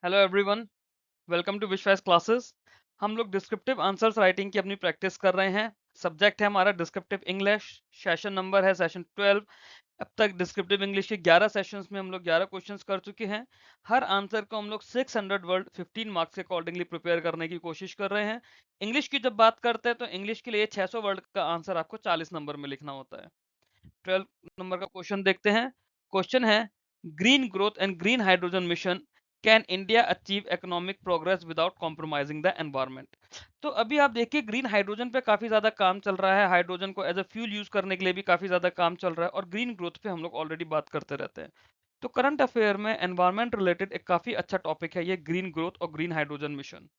Hello everyone, welcome to विश्वास classes. हम लोग डिस्क्रिप्टिव आंसर्स राइटिंग की अपनी प्रैक्टिस कर रहे हैं। सब्जेक्ट है हमारा डिस्क्रिप्टिव इंग्लिश। सेशन नंबर है सेशन 12। अब तक डिस्क्रिप्टिव इंग्लिश के 11 सेशंस में हम लोग 11 क्वेश्चंस कर चुके हैं। हर आंसर को हम लोग 600 वर्ड 15 मार्क्स के अकॉर्डिंगली प्रिपेयर करने की कोशिश कर रहे हैं। इंग्लिश की जब बात करते हैं तो इंग्लिश के लिए 600 वर्ड का आंसर आपको 40 नंबर में लिखना होता है। 12 नंबर का क्वेश्चन देखते हैं। क्वेश्चन है, green growth and green hydrogen mission can India achieve economic progress without compromising the environment. तो अभी आप देखिए ग्रीन हाइड्रोजन पे काफी ज्यादा काम चल रहा है, हाइड्रोजन को एज अ फ्यूल यूज करने के लिए भी काफी ज्यादा काम चल रहा है, और ग्रीन ग्रोथ पे हम लोग ऑलरेडी बात करते रहते हैं। तो करंट अफेयर में एनवायरनमेंट रिलेटेड एक काफी अच्छा टॉपिक है ये ग्रीन ग्रोथ और ग्रीन हाइड्रोजन मिशन।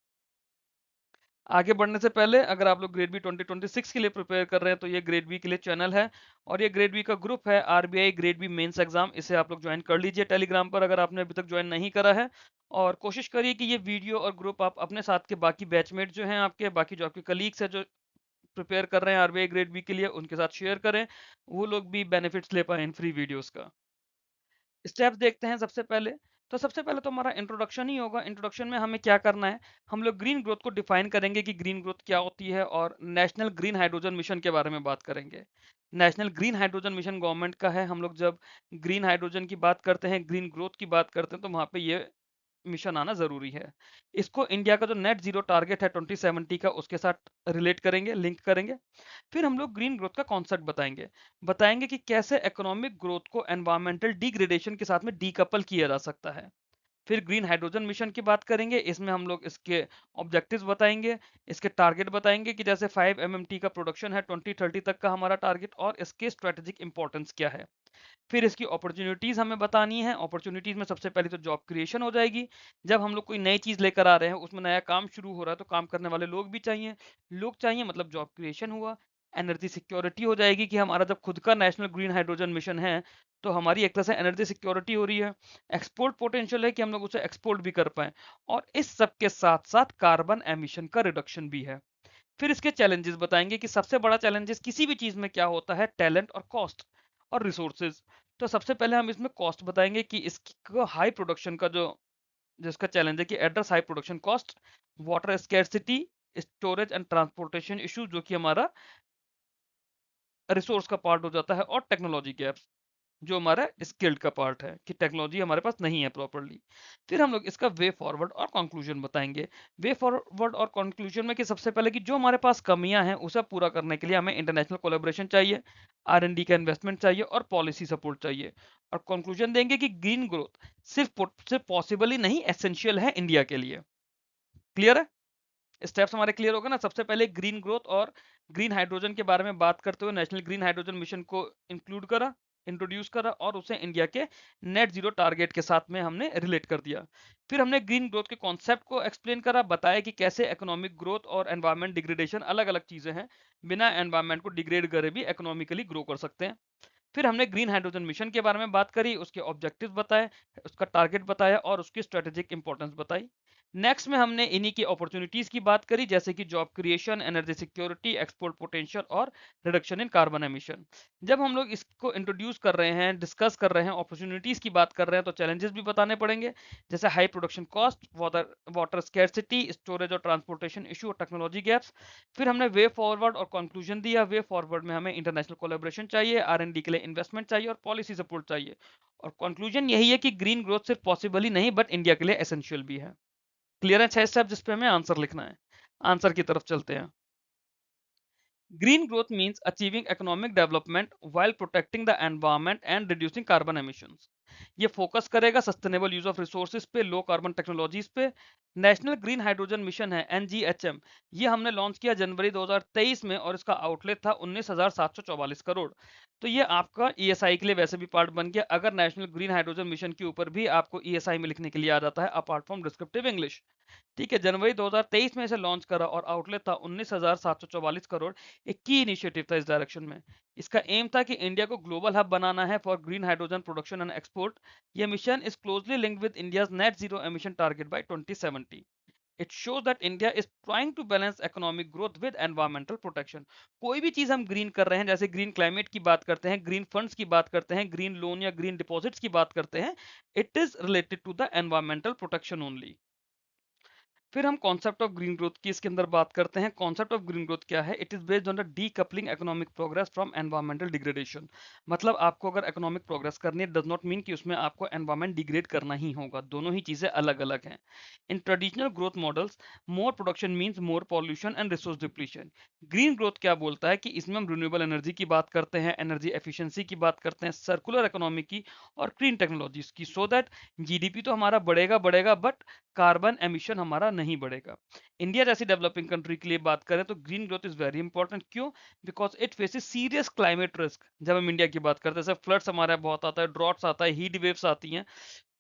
आगे बढ़ने से पहले अगर आप लोग ग्रेड बी 2026 के लिए प्रिपेयर कर रहे हैं तो ये ग्रेड बी के लिए चैनल है, और ये ग्रेड बी का ग्रुप है RBI grade B mains exam. इसे आप लोग ज्वाइन कर लीजिए टेलीग्राम पर अगर आपने अभी तक ज्वाइन नहीं करा है। और कोशिश करिए कि ये वीडियो और ग्रुप आप अपने साथ के बाकी बैचमेट जो हैं, आपके बाकी जो आपके कलीग्स हैं जो प्रिपेयर कर रहे हैं आरबीआई ग्रेड बी के लिए, उनके साथ शेयर करें, वो लोग भी बेनिफिट्स ले पाए इन फ्री वीडियोस का। स्टेप्स देखते हैं सबसे पहले। तो सबसे पहले तो हमारा इंट्रोडक्शन ही होगा। इंट्रोडक्शन में हमें क्या करना है, हम लोग ग्रीन ग्रोथ को डिफाइन करेंगे कि ग्रीन ग्रोथ क्या होती है, और नेशनल ग्रीन हाइड्रोजन मिशन के बारे में बात करेंगे। National green hydrogen mission government का है। हम लोग जब ग्रीन हाइड्रोजन की बात करते हैं, ग्रीन ग्रोथ की बात करते हैं, तो वहां पे ये मिशन आना जरूरी है। इसको इंडिया का जो नेट जीरो टारगेट है 2070 का, उसके साथ रिलेट करेंगे, लिंक करेंगे। फिर हम लोग ग्रीन ग्रोथ का कॉन्सेप्ट बताएंगे। बताएंगे कि कैसे इकोनॉमिक ग्रोथ को एनवायरमेंटल डिग्रेडेशन के साथ में डीकपल किया जा सकता है। फिर ग्रीन हाइड्रोजन मिशन की बात करेंगे। इसमें हम लोग इसके ऑब्जेक्टिव्स बताएंगे, इसके टारगेट बताएंगे कि जैसे 5 MMT का प्रोडक्शन है 2030 तक का हमारा टारगेट, और इसके स्ट्रेटेजिक इंपॉर्टेंस क्या है। फिर इसकी अपॉर्चुनिटीज हमें बतानी है। अपॉर्चुनिटीज में सबसे पहले तो जॉब क्रिएशन हो जाएगी। जब हम लोग कोई नई चीज लेकर आ रहे हैं, उसमें नया काम शुरू हो रहा है, तो काम करने वाले लोग भी चाहिए। लोग चाहिए मतलब जॉब क्रिएशन हुआ। एनर्जी सिक्योरिटी हो जाएगी कि हमारा जब खुद का नेशनल ग्रीन हाइड्रोजन मिशन है, तो हमारी एक तरह से एनर्जी सिक्योरिटी हो रही है। एक्सपोर्ट पोटेंशियल है कि हम लोग उसे एक्सपोर्ट भी कर पाए। और इस सब के साथ साथ कार्बन एमिशन का रिडक्शन भी है। फिर इसके चैलेंजेस बताएंगे कि सबसे बड़ा चैलेंजेस किसी भी चीज में क्या होता है, टैलेंट और कॉस्ट और रिसोर्सेज। तो सबसे पहले हम इसमें कॉस्ट बताएंगे कि इसको हाई प्रोडक्शन का जो जिसका चैलेंज है कि address high production cost, water scarcity, storage and transportation issue जो कि हमारा रिसोर्स का पार्ट हो जाता है, और टेक्नोलॉजी गैप्स जो हमारा स्किल्ड का पार्ट है कि टेक्नोलॉजी हमारे पास नहीं है प्रॉपरली। फिर हम लोग इसका वे फॉरवर्ड और कंक्लूजन बताएंगे। वे फॉरवर्ड और कंक्लूजन में कि सबसे पहले कि जो हमारे पास कमियां हैं उसे पूरा करने के लिए हमें इंटरनेशनल कोलैबोरेशन चाहिए, R&D का इन्वेस्टमेंट चाहिए, और पॉलिसी सपोर्ट चाहिए। और कंक्लूजन देंगे कि ग्रीन ग्रोथ सिर्फ पॉसिबल ही नहीं, एसेंशियल है इंडिया के लिए। क्लियर है? स्टेप्स हमारे क्लियर हो गए ना। सबसे पहले ग्रीन ग्रोथ और ग्रीन हाइड्रोजन के बारे में बात करते हुए नेशनल ग्रीन हाइड्रोजन मिशन को इंक्लूड करा, इंट्रोड्यूस करा, और उसे इंडिया के नेट जीरो टारगेट के साथ में हमने रिलेट कर दिया। फिर हमने ग्रीन ग्रोथ के कॉन्सेप्ट को एक्सप्लेन करा, बताया कि कैसे इकोनॉमिक ग्रोथ और एनवायरमेंट डिग्रेडेशन अलग अलग चीजें हैं, बिना एनवायरमेंट को डिग्रेड करे भी इकोनॉमिकली ग्रो कर सकते हैं। फिर हमने ग्रीन हाइड्रोजन मिशन के बारे में बात करी, उसके ऑब्जेक्टिव्स बताए, उसका टारगेट बताया, और उसकी स्ट्रेटेजिक इंपॉर्टेंस बताई। नेक्स्ट में हमने इन्हीं की अपॉर्चुनिटीज की बात करी, जैसे कि job creation, energy security, export potential, और रिडक्शन इन कार्बन एमिशन। जब हम लोग इसको इंट्रोड्यूस कर रहे हैं, डिस्कस कर रहे हैं, अपॉर्चुनिटीज की बात कर रहे हैं, तो चैलेंजेस भी बताने पड़ेंगे, जैसे high production cost, water water scarcity, storage और ट्रांसपोर्टेशन इशू, और टेक्नोलॉजी गैप्स। फिर हमने वे फॉरवर्ड और कंक्लूजन दिया। वे फॉरवर्ड में हमें इंटरनेशनल कोलैबोरेशन चाहिए, R&D के लिए इन्वेस्टमेंट चाहिए, और पॉलिसी सपोर्ट चाहिए। और कंक्लूजन यही है कि ग्रीन ग्रोथ सिर्फ पॉसिबल ही नहीं बट इंडिया के लिए एसेंशियल भी है। क्लियर है 6 स्टेप जिस पे हमें आंसर लिखना है। आंसर की तरफ चलते हैं। Green growth means achieving economic development while protecting the environment and reducing carbon emissions. ये फोकस करेगा सस्टेनेबल यूज ऑफ रिसोर्सेज पे, लो कार्बन टेक्नोलॉजीज पे। नेशनल ग्रीन हाइड्रोजन मिशन है NGHM, ये हमने लॉन्च किया जनवरी 2023 में, और इसका आउटलेट था 19,744 करोड़। तो ये आपका ESI के लिए वैसे भी पार्ट बन गया, अगर नेशनल ग्रीन हाइड्रोजन मिशन के ऊपर भी आपको ESI में लिखने के लिए आ जाता है अपार्ट फ्रॉम डिस्क्रिप्टिव इंग्लिश। ठीक है, जनवरी 2023 में इसे लॉन्च करा, और आउटलेट था 19,744 करोड़। एक की इनिशिएटिव था इस डायरेक्शन में। इसका एम था कि इंडिया को ग्लोबल हब बनाना है for green hydrogen production and export. यह mission is closely linked with India's net zero emission target by 2070। It shows that India is trying to balance economic growth with environmental protection. कोई भी चीज हम green कर रहे हैं, जैसे green climate की बात करते हैं, ग्रीन फंड्स की बात करते हैं, ग्रीन लोन या ग्रीन डिपॉजिट्स की बात करते हैं, it is related to the environmental protection only. फिर हम कॉन्सेप्ट ऑफ ग्रीन ग्रोथ की इसके अंदर बात करते हैं। कॉन्सेप्ट ऑफ ग्रीन ग्रोथ क्या है? It is based on the decoupling economic progress from environmental degradation. मतलब आपको अगर इकोनॉमिक प्रोग्रेस करनी है, डज नॉट मीन कि उसमें आपको एनवायरमेंट डिग्रेड करना ही होगा, दोनों ही चीजें अलग अलग हैं। In traditional growth models, more production means more pollution and resource depletion. Green growth क्या बोलता है कि इसमें हम रिन्यूएबल एनर्जी की बात करते हैं, एनर्जी एफिशिएंसी की बात करते हैं, सर्कुलर इकोनॉमी की और क्लीन टेक्नोलॉजीज की, सो दैट जीडीपी तो हमारा बढ़ेगा बढ़ेगा बट कार्बन एमिशन हमारा नहीं बढ़ेगा। इंडिया जैसी डेवलपिंग कंट्री के लिए बात करें तो green growth is very important. क्यों? Because it faces serious climate risk. जब हम इंडिया की बात करते हैं, जैसे फ्लड्स हमारे यहाँ बहुत आता है, ड्रॉट्स आता है, हीट वेव्स आती हैं,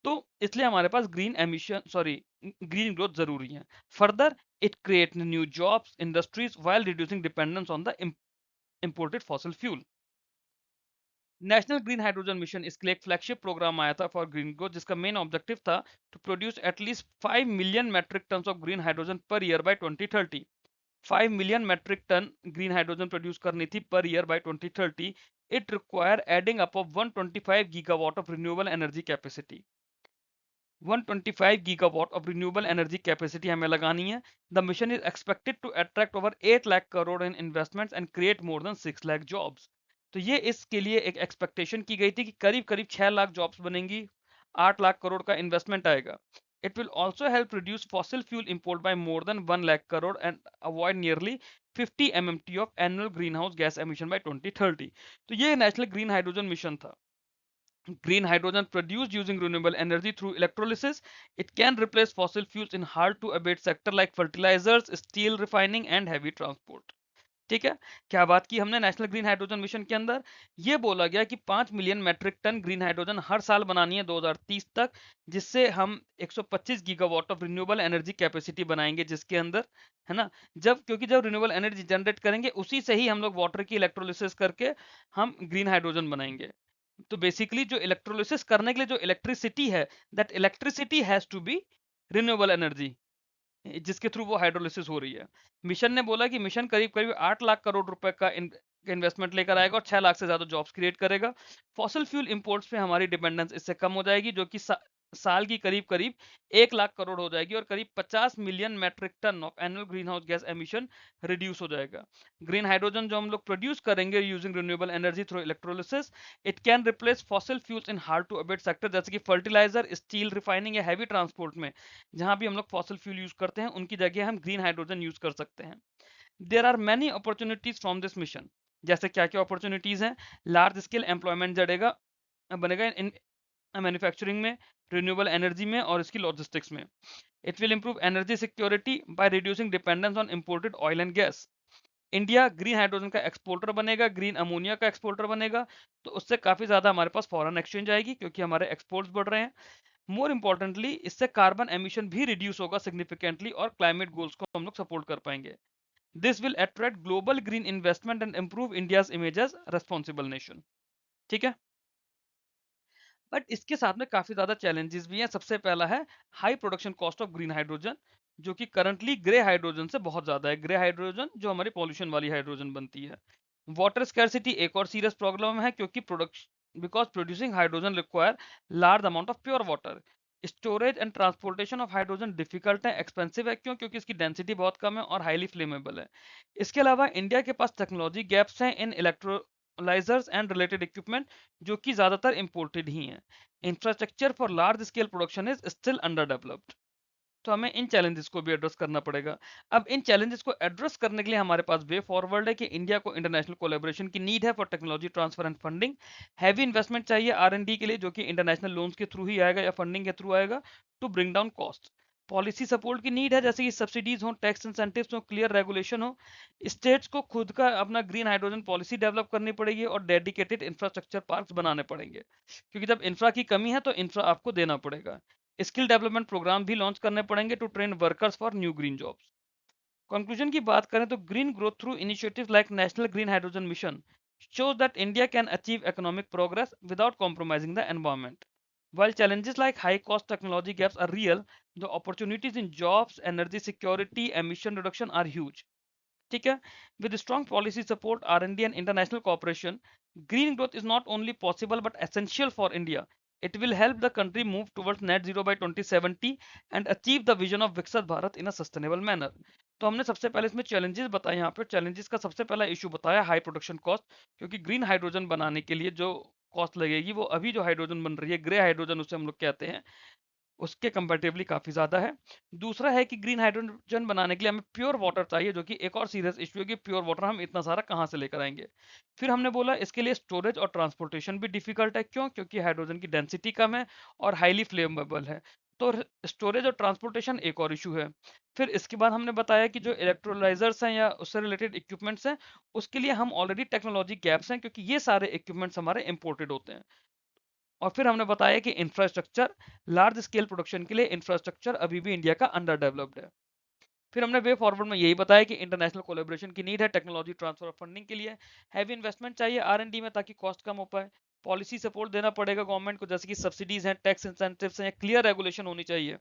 तो इसलिए हमारे पास ग्रीन ग्रोथ जरूरी है। Further, it create new jobs, industries while reducing dependence on the imported fossil fuel. National green hydrogen mission, इसके लिए एक फ्लैगशिप प्रोग्राम आया था फॉर ग्रीन ग्रोथ, जिसका मेन ऑब्जेक्टिव था to produce at least 5 million metric ton of green hydrogen per year by 2030। 5 million metric ton green hydrogen produce करनी थी per year by 2030। It require adding up of 125 gigawatt of renewable energy capacity. 125 gigawatt of renewable energy capacity हमें लगानी है। The mission is expected to attract over 8 lakh crore in investments and create more than 6 lakh jobs. तो ये इसके लिए एक expectation की गई थी कि करीब करीब 6 लाख जॉब्स बनेंगी, 8 लाख करोड़ का इन्वेस्टमेंट आएगा। It will also help reduce fossil fuel import by more than 1 lakh crore and avoid nearly 50 MMT of annual green house gas emission by 2030। तो ये नेशनल ग्रीन हाइड्रोजन मिशन था। Green hydrogen produced using renewable energy through electrolysis. It can replace fossil fuels in hard to abate sector like fertilizers, steel refining and heavy transport. ठीक है, क्या बात की हमने national green hydrogen mission के अंदर? ये बोला गया कि 5 million metric ton green hydrogen हर साल बनानी है 2030 तक, जिससे हम 125 gigawatt of renewable energy capacity बनाएंगे, जिसके अंदर, है ना, क्योंकि जब रिन्यूएबल एनर्जी जनरेट करेंगे उसी से ही हम लोग वाटर की इलेक्ट्रोलिसिस करके हम ग्रीन हाइड्रोजन बनाएंगे। तो बेसिकली जो इलेक्ट्रोलिसिस करने के लिए जो इलेक्ट्रिसिटी है, that electricity has to be renewable energy, जिसके थ्रू वो हाइड्रोलिसिस हो रही है। मिशन ने बोला कि मिशन करीब करीब 8 लाख करोड़ रुपए का इन्वेस्टमेंट लेकर आएगा और 6 लाख से ज्यादा जॉब्स क्रिएट करेगा। फॉसिल फ्यूल इंपोर्ट्स पे हमारी डिपेंडेंस इससे कम हो जाएगी, जो कि साल की करीब करीब 1 लाख करोड़ हो जाएगी और करीब 50 million metric ton of annual green house gas emission reduce हो जाएगा। ग्रीन हाइड्रोजन जो हम लोग प्रोड्यूस करेंगे using renewable energy through electrolysis, it can replace fossil fuels in hard to abate sector, जैसे कि फर्टिलाइजर, स्टील रिफाइनिंग या heavy transport में जहां भी हम लोग फॉसिल फ्यूल यूज करते हैं, उनकी जगह हम ग्रीन हाइड्रोजन यूज कर सकते हैं। There are many opportunities from this mission. जैसे क्या क्या अपॉर्चुनिटीज हैं? लार्ज स्केल एम्प्लॉयमेंट बनेगा इन मैन्युफैक्चरिंग में, रिन्यूएबल एनर्जी में और इसकी लॉजिस्टिक्स में। It will improve energy security by reducing dependence on imported oil and gas. India green hydrogen का एक्सपोर्टर बनेगा, ग्रीन अमोनिया का एक्सपोर्टर बनेगा, तो उससे काफी ज्यादा हमारे पास फॉरेन एक्सचेंज आएगी क्योंकि हमारे एक्सपोर्ट्स बढ़ रहे हैं। मोर इंपॉर्टेंटली, इससे कार्बन एमिशन भी रिड्यूस होगा सिग्निफिकेंटली और क्लाइमेट गोल्स को हम लोग सपोर्ट कर पाएंगे। This will attract global green investment and improve India's image as responsible nation. ठीक है, बट इसके साथ में काफी ज्यादा चैलेंजेस भी हैं। सबसे पहला है high production cost of green hydrogen, जो कि करंटली ग्रे हाइड्रोजन से बहुत ज्यादा है। ग्रे हाइड्रोजन जो हमारी पॉल्यूशन वाली हाइड्रोजन बनती है। वाटर स्कैरसिटी एक और सीरियस प्रॉब्लम है, क्योंकि production because producing hydrogen require large amount of pure water. Storage and transportation of hydrogen difficult है, एक्सपेंसिव है। क्यों? क्योंकि इसकी डेंसिटी बहुत कम है और हाईली फ्लेमेबल है। इसके अलावा इंडिया के पास टेक्नोलॉजी गैप्स हैं इन इलेक्ट्रोलाइजर्स एंड रिलेटेड इक्विपमेंट, जो कि ज्यादातर इंपोर्टेड ही हैं। Infrastructure for large scale production is still under developed. तो हमें इन चैलेंजेस को भी एड्रेस करना पड़ेगा। अब इन चैलेंजेस को एड्रेस करने के लिए हमारे पास वे फॉरवर्ड है कि इंडिया को इंटरनेशनल कोलैबोरेशन की नीड है for technology transfer and funding. Heavy investment चाहिए R&D के लिए, जो कि इंटरनेशनल लोन्स के थ्रू ही आएगा या फंडिंग के थ्रू आएगा, to bring down cost. Policy support की नीड है, जैसे कि सब्सिडीज हो, टैक्स इंसेंटिव्स हो, क्लियर रेगुलेशन हो। स्टेट्स को खुद का अपना ग्रीन हाइड्रोजन पॉलिसी डेवलप करनी पड़ेगी और डेडिकेटेड इंफ्रास्ट्रक्चर पार्क्स बनाने पड़ेंगे, क्योंकि जब इंफ्रा की कमी है तो इंफ्रा आपको देना पड़ेगा। स्किल डेवलपमेंट प्रोग्राम भी लॉन्च करने पड़ेंगे to train workers for new green jobs. Conclusion की बात करें तो green growth through initiatives like national green hydrogen mission shows that India can achieve economic progress without compromising the environment. While challenges like high cost technology gaps are real, the opportunities in jobs, energy security, emission reduction are huge. ठीक है. With strong policy support, R&D and international cooperation, green growth is not only possible but essential for India. It will help the country move towards net zero by 2070 and achieve the vision of विकसित Bharat in a sustainable manner. तो हमने सबसे पहले इसमें challenges बताए. यहाँ पे challenges का सबसे पहला इशू बताया हाई प्रोडक्शन कॉस्ट, क्योंकि ग्रीन हाइड्रोजन बनाने के लिए जो कॉस्ट लगेगी वो अभी जो हाइड्रोजन बन रही है, ग्रे हाइड्रोजन उसे हम लोग कहते हैं, उसके कंपैरेटिवली काफ़ी ज़्यादा है. दूसरा है कि ग्रीन हाइड्रोजन बनाने के लिए हमें प्योर वाटर चाहिए, जो कि एक और सीरियस इशू है कि प्योर वाटर हम इतना सारा कहाँ से लेकर आएंगे. फिर हमने बोला इसके लिए स्टोरेज और ट्रांसपोर्टेशन भी डिफिकल्ट है. क्यों? क्योंकि हाइड्रोजन की डेंसिटी कम है और हाईली फ्लेमेबल है. तो स्टोरेज और ट्रांसपोर्टेशन एक और इशू है. फिर इसके बाद हमने बताया कि जो इलेक्ट्रोलाइजर्स हैं या उससे रिलेटेड इक्विपमेंट्स हैं, उसके लिए हम ऑलरेडी टेक्नोलॉजी गैप्स हैं, क्योंकि ये सारे इक्विपमेंट्स हमारे इंपोर्टेड होते हैं. और फिर हमने बताया कि इंफ्रास्ट्रक्चर, लार्ज स्केल प्रोडक्शन के लिए इंफ्रास्ट्रक्चर अभी भी इंडिया का अंडर डेवलप्ड है. फिर हमने वे फॉरवर्ड में यही बताया कि इंटरनेशनल कोलेब्रेशन की नीड है टेक्नोलॉजी ट्रांसफर और फंडिंग के लिए. हैवी इन्वेस्टमेंट चाहिए R&D में ताकि कॉस्ट कम हो पाए. पॉलिसी सपोर्ट देना पड़ेगा गवर्नमेंट को, जैसे कि सब्सिडीज हैं, टैक्स इंसेंटिव्स हैं, क्लियर रेगुलेशन होनी चाहिए.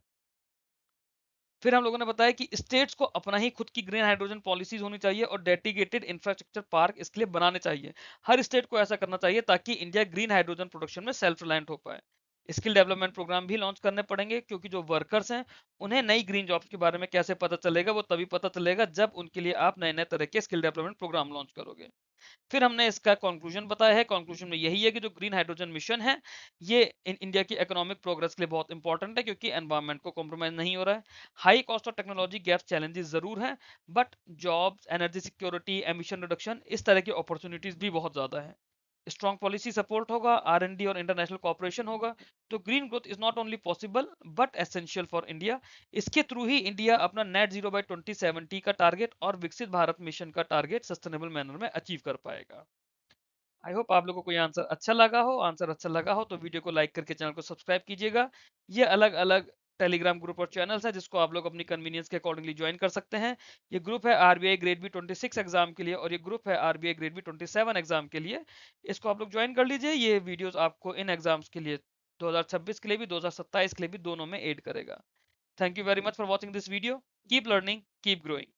फिर हम लोगों ने बताया कि स्टेट्स को अपना ही खुद की ग्रीन हाइड्रोजन पॉलिसीज होनी चाहिए और डेडिकेटेड इंफ्रास्ट्रक्चर पार्क इसके लिए बनाने चाहिए. हर स्टेट को ऐसा करना चाहिए ताकि इंडिया ग्रीन हाइड्रोजन प्रोडक्शन में सेल्फ रिलायंट हो पाए. स्किल डेवलपमेंट प्रोग्राम भी लॉन्च करने पड़ेंगे, क्योंकि जो वर्कर्स हैं उन्हें नई ग्रीन जॉब्स के बारे में कैसे पता चलेगा, वो तभी पता चलेगा जब उनके लिए आप नए नए तरह के स्किल डेवलपमेंट प्रोग्राम लॉन्च करोगे. फिर हमने इसका कंक्लूजन बताया है. कंक्लूजन में यही है कि जो ग्रीन हाइड्रोजन मिशन है, ये इंडिया की इकोनॉमिक प्रोग्रेस के लिए बहुत इंपॉर्टेंट है, क्योंकि एनवायरनमेंट को कॉम्प्रोमाइज नहीं हो रहा है. हाई कॉस्ट और टेक्नोलॉजी गैप चैलेंजेस जरूर हैं, but jobs, energy security, emission reduction, इस तरह की अपॉर्चुनिटीज भी बहुत ज्यादा है. स्ट्रॉन्ग पॉलिसी सपोर्ट होगा, R&D और इंटरनेशनल कॉपरेशन होगा, तो green growth is not only possible but essential for India. इसके थ्रू ही इंडिया अपना नेट जीरो बाय 2070 का टारगेट और विकसित भारत मिशन का टारगेट सस्टेनेबल मैनर में अचीव कर पाएगा. आई होप आप लोगों को ये आंसर अच्छा लगा हो. आंसर अच्छा लगा हो तो वीडियो को लाइक करके चैनल को सब्सक्राइब कीजिएगा. ये अलग अलग टेलीग्राम ग्रुप और चैनल्स है जिसको आप लोग अपनी कन्वीनियंस के अकॉर्डिंगली ज्वाइन कर सकते हैं. ये ग्रुप है RBI ग्रेड बी 26 एग्जाम के लिए और ये ग्रुप है RBI ग्रेड बी 27 एग्जाम के लिए. इसको आप लोग ज्वाइन कर लीजिए. ये वीडियोस आपको इन एग्जाम्स के लिए 2026 के लिए भी 2027 के लिए भी दोनों में एड करेगा. Thank you very much for watching this video. Keep learning, keep growing.